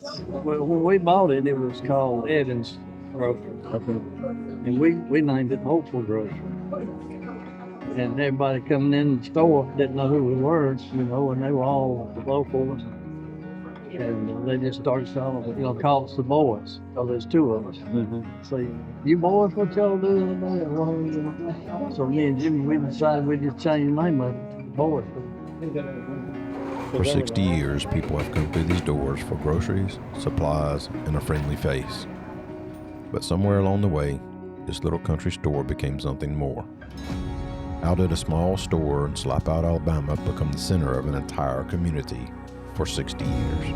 Well, when we bought it, it was called Evans Grocery. Okay. And we named it Hopeful Grocery. And everybody coming in the store didn't know who we were, and they were all locals. And they just started calling, call us the boys, because there's two of us. Mm-hmm. Say, you boys, what y'all doing today? So me and Jimmy, we decided we'd just change the name of it to the boys. For 60 years, people have come through these doors for groceries, supplies, and a friendly face. But somewhere along the way, this little country store became something more. How did a small store in Slapout, Alabama become the center of an entire community for 60 years?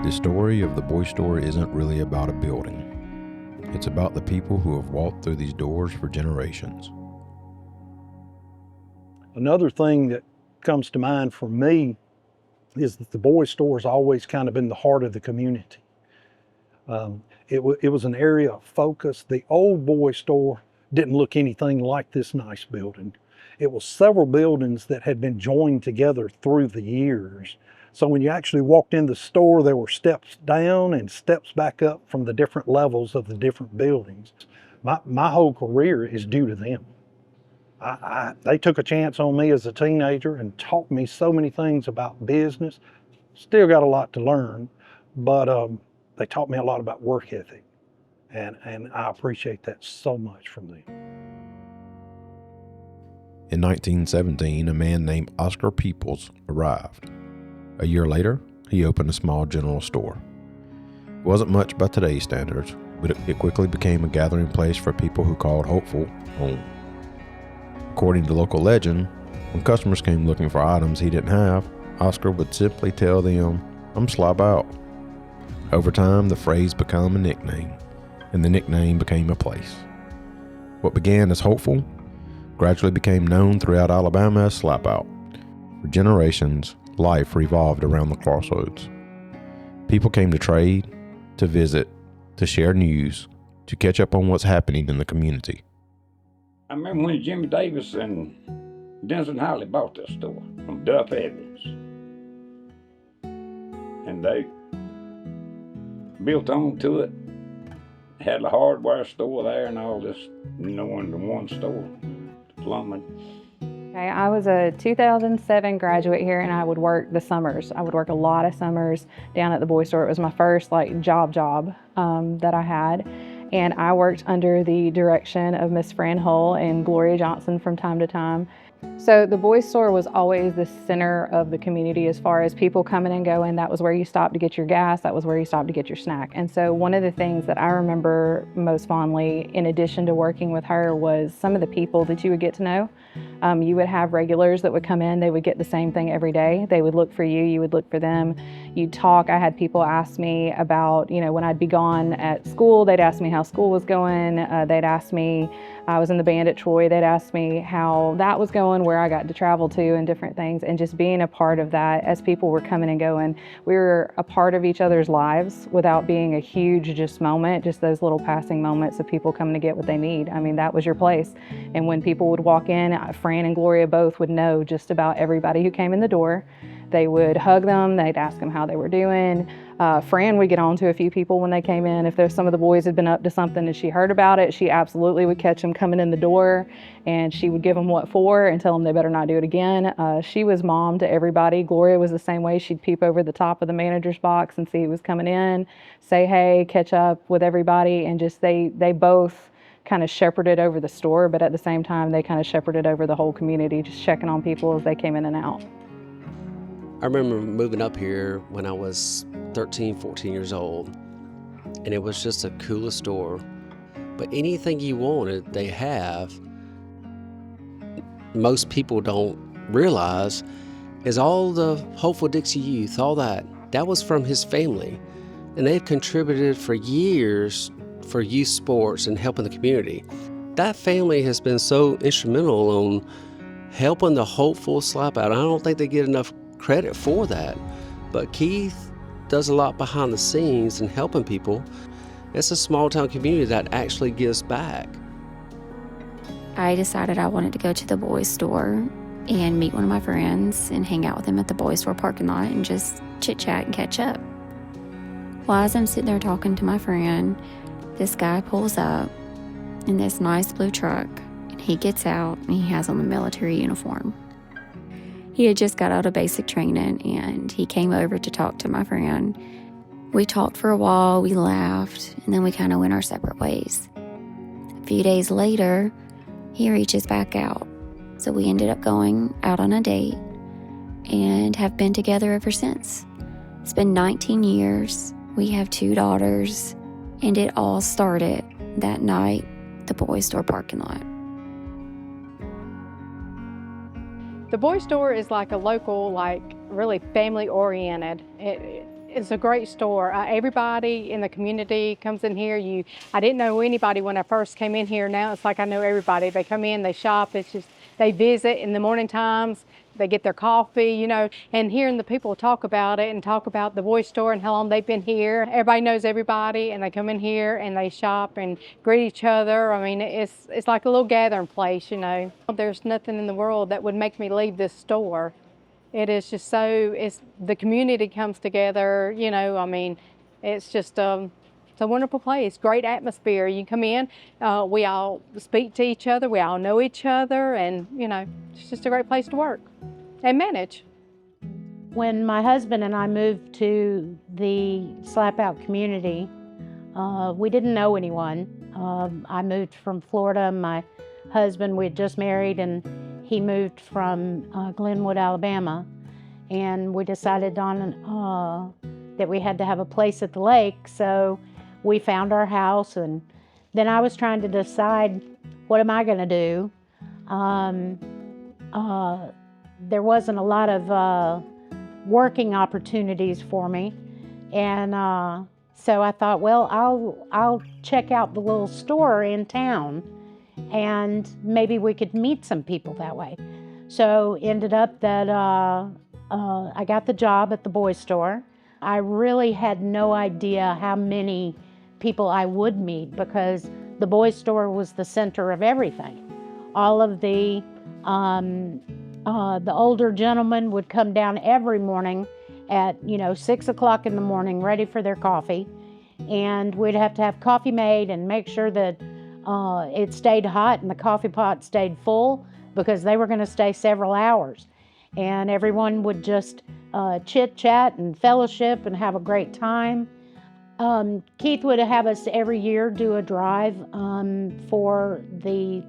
The story of the boy store isn't really about a building. It's about the people who have walked through these doors for generations. Another thing that comes to mind for me is that the boy store has always kind of been the heart of the community. It was an area of focus. The old boy store didn't look anything like this nice building. It was several buildings that had been joined together through the years. So when you actually walked in the store, there were steps down and steps back up from the different levels of the different buildings. My whole career is due to them. They took a chance on me as a teenager and taught me so many things about business. Still got a lot to learn, but they taught me a lot about work ethic, and I appreciate that so much from them. In 1917, a man named Oscar Peoples arrived. A year later, he opened a small general store. It wasn't much by today's standards, but it quickly became a gathering place for people who called Hopeful home. According to local legend, when customers came looking for items he didn't have, Oscar would simply tell them, "I'm Slapout." Over time, the phrase became a nickname, and the nickname became a place. What began as Hopeful gradually became known throughout Alabama as Slapout. For generations, life revolved around the crossroads. People came to trade, to visit, to share news, to catch up on what's happening in the community. I remember when Jimmy Davis and Denson Holly bought this store from Duff Evans. And they built onto it, had a hardware store there and all this, into one store, plumbing. Okay, I was a 2007 graduate here, and I would work the summers. I would work a lot of summers down at the boy store. It was my first job that I had. And I worked under the direction of Miss Fran Hull and Gloria Johnson from time to time. So the boys store was always the center of the community as far as people coming and going. That was where you stopped to get your gas. That was where you stopped to get your snack. And so one of the things that I remember most fondly, in addition to working with her, was some of the people that you would get to know. You would have regulars that would come in. They would get the same thing every day. They would look for you. You would look for them. You'd talk. I had people ask me about, when I'd be gone at school, they'd ask me how school was going. They'd ask me, I was in the band at Troy, they'd ask me how that was going, where I got to travel to and different things. And just being a part of that as people were coming and going, we were a part of each other's lives without being a huge moment, just those little passing moments of people coming to get what they need. I mean, that was your place. And when people would walk in, Fran and Gloria both would know just about everybody who came in the door. They would hug them, they'd ask them how they were doing. Fran would get on to a few people when they came in. If there's some of the boys had been up to something and she heard about it, she absolutely would catch them coming in the door, and she would give them what for and tell them they better not do it again. She was mom to everybody. Gloria was the same way. She'd peep over the top of the manager's box and see who was coming in, say hey, catch up with everybody, and just they both kind of shepherded over the store, but at the same time, they kind of shepherded over the whole community, just checking on people as they came in and out. I remember moving up here when I was 13, 14 years old, and it was just the coolest store. But anything you wanted, they have. Most people don't realize is all the Hopeful Dixie Youth, all that was from his family. And they've contributed for years for youth sports and helping the community. That family has been so instrumental on helping the Hopeful Slapout. I don't think they get enough credit for that. But Keith does a lot behind the scenes and helping people. It's a small town community that actually gives back. I decided I wanted to go to the boys' store and meet one of my friends and hang out with him at the boys' store parking lot and just chit-chat and catch up. Well, as I'm sitting there talking to my friend, this guy pulls up in this nice blue truck, and he gets out and he has on the military uniform. He had just got out of basic training, and he came over to talk to my friend. We talked for a while, we laughed, and then we kind of went our separate ways. A few days later, he reaches back out. So we ended up going out on a date and have been together ever since. It's been 19 years. We have 2 daughters, and it all started that night at the boys' store parking lot. The boys' store is like a local, really family-oriented. It's a great store. Everybody in the community comes in here. I didn't know anybody when I first came in here. Now it's like I know everybody. They come in, they shop. It's just they visit in the morning times. They get their coffee, and hearing the people talk about it and talk about the boys' store and how long they've been here. Everybody knows everybody, and they come in here and they shop and greet each other. I mean, it's like a little gathering place, There's nothing in the world that would make me leave this store. It is just the community comes together, it's just it's a wonderful place, great atmosphere. You come in, we all speak to each other, we all know each other, and it's just a great place to work and manage. When my husband and I moved to the Slapout community, we didn't know anyone. I moved from Florida. My husband, we had just married, and he moved from Glenwood, Alabama. And we decided on that we had to have a place at the lake, so we found our house. And then I was trying to decide, what am I going to do? There wasn't a lot of working opportunities for me, and so I thought, well, I'll check out the little store in town, and maybe we could meet some people that way. So ended up that I got the job at the boys' store. I really had no idea how many people I would meet, because the boys' store was the center of everything. All of the older gentlemen would come down every morning at 6 o'clock in the morning, ready for their coffee, and we'd have to have coffee made and make sure that it stayed hot and the coffee pot stayed full, because they were going to stay several hours. And everyone would just chit-chat and fellowship and have a great time. Keith would have us every year do a drive for the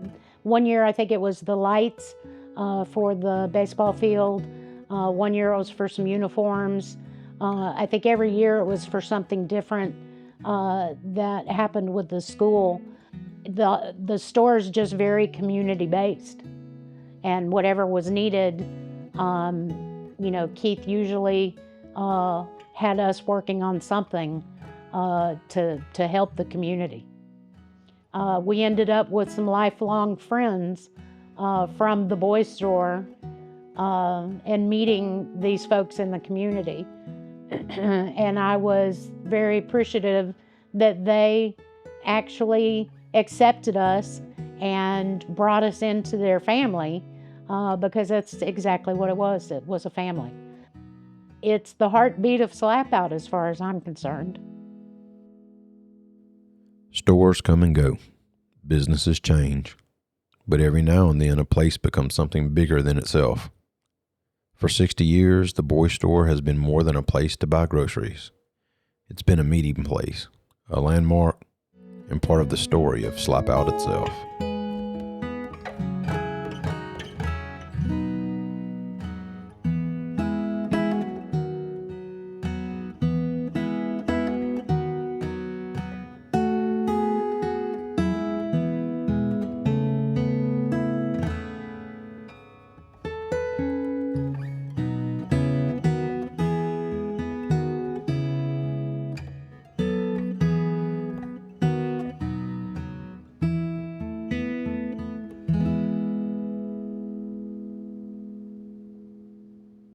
one year, I think it was the lights for the baseball field. One year it was for some uniforms. I think every year it was for something different that happened with the school. The store is just very community-based, and whatever was needed, Keith usually had us working on something to help the community. We ended up with some lifelong friends from the boys' store and meeting these folks in the community. And I was very appreciative that they actually accepted us and brought us into their family, because that's exactly what it was. It was a family. It's the heartbeat of Slapout as far as I'm concerned. Stores come and go. Businesses change. But every now and then a place becomes something bigger than itself. For 60 years, the boys' store has been more than a place to buy groceries. It's been a meeting place, a landmark, and part of the story of Slapout itself.